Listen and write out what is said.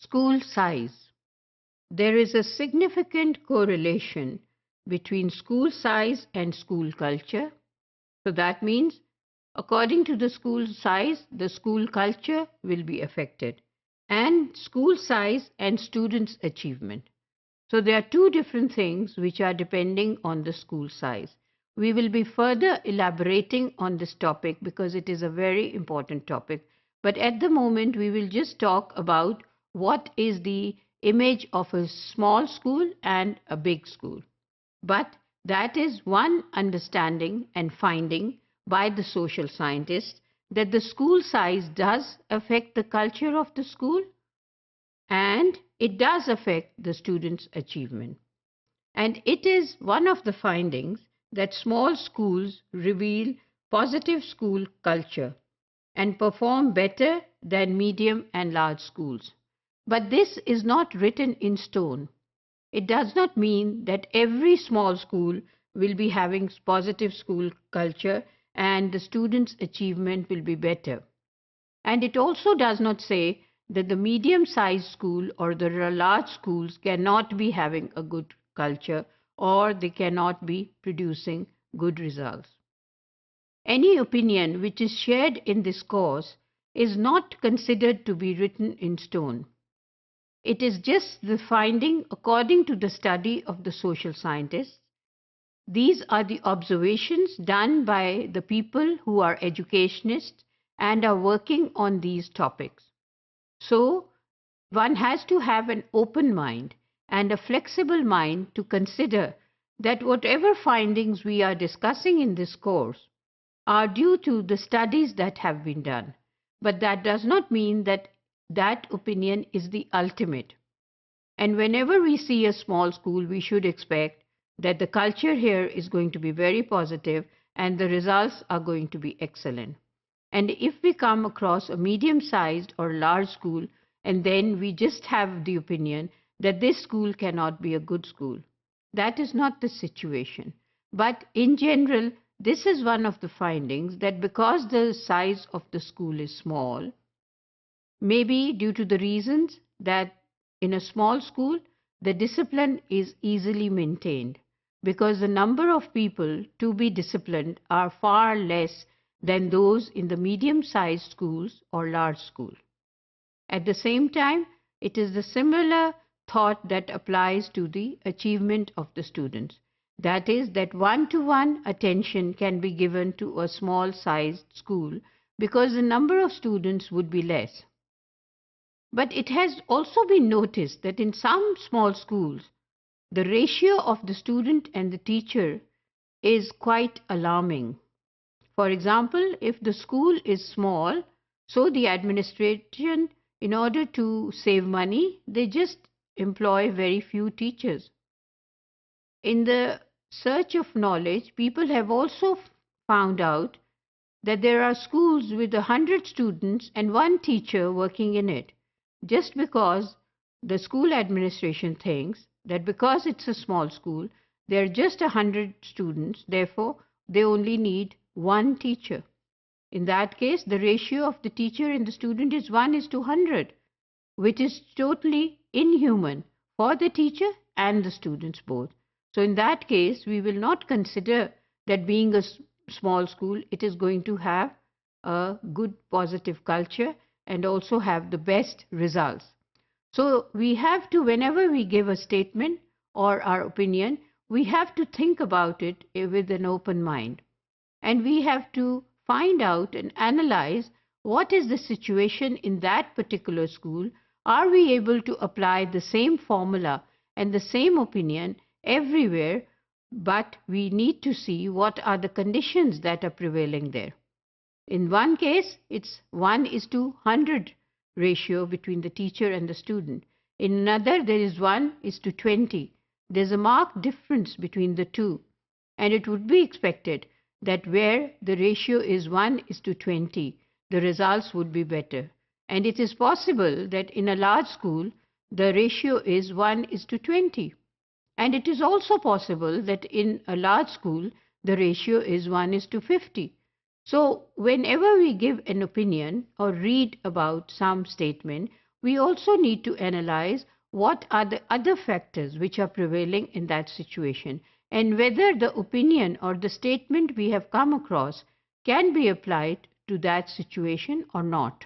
School size. There is a significant correlation between school size and school culture. So that means, according to the school size, the school culture will be affected, and school size and students' achievement. So there are two different things which are depending on the school size. We will be further elaborating on this topic because it is a very important topic. But at the moment, we will just talk about what is the image of a small school and a big school. But that is one understanding and finding by the social scientists, that the school size does affect the culture of the school and it does affect the students' achievement. And it is one of the findings that small schools reveal positive school culture and perform better than medium and large schools. But this is not written in stone. It does not mean that every small school will be having positive school culture and the students' achievement will be better. And it also does not say that the medium-sized school or the large schools cannot be having a good culture or they cannot be producing good results. Any opinion which is shared in this course is not considered to be written in stone. It is just the finding according to the study of the social scientists. These are the observations done by the people who are educationists and are working on these topics. So, one has to have an open mind and a flexible mind to consider that whatever findings we are discussing in this course are due to the studies that have been done. But that does not mean that that opinion is the ultimate. And whenever we see a small school, we should expect that the culture here is going to be very positive and the results are going to be excellent. And if we come across a medium-sized or large school and then we just have the opinion that this school cannot be a good school, that is not the situation. But in general, this is one of the findings, that because the size of the school is small, maybe due to the reasons that in a small school, the discipline is easily maintained because the number of people to be disciplined are far less than those in the medium-sized schools or large schools. At the same time, it is the similar thought that applies to the achievement of the students. That is, that one-to-one attention can be given to a small-sized school because the number of students would be less. But it has also been noticed that in some small schools, the ratio of the student and the teacher is quite alarming. For example, if the school is small, so the administration, in order to save money, they just employ very few teachers. In the search of knowledge, people have also found out that there are schools with 100 students and one teacher working in it, just because the school administration thinks that because it's a small school, there are just 100 students, therefore they only need one teacher. In that case, the ratio of the teacher and the student is 1:100, which is totally inhuman for the teacher and the students both. So in that case, we will not consider that being a small school, it is going to have a good positive culture and also have the best results. So we have to, whenever we give a statement or our opinion, we have to think about it with an open mind. And we have to find out and analyze what is the situation in that particular school. Are we able to apply the same formula and the same opinion everywhere? But we need to see what are the conditions that are prevailing there. In one case, it's 1:100 ratio between the teacher and the student. In another, there is 1:20. There's a marked difference between the two. And it would be expected that where the ratio is 1:20, the results would be better. And it is possible that in a large school, the ratio is 1:20. And it is also possible that in a large school, the ratio is 1:50. So whenever we give an opinion or read about some statement, we also need to analyze what are the other factors which are prevailing in that situation and whether the opinion or the statement we have come across can be applied to that situation or not.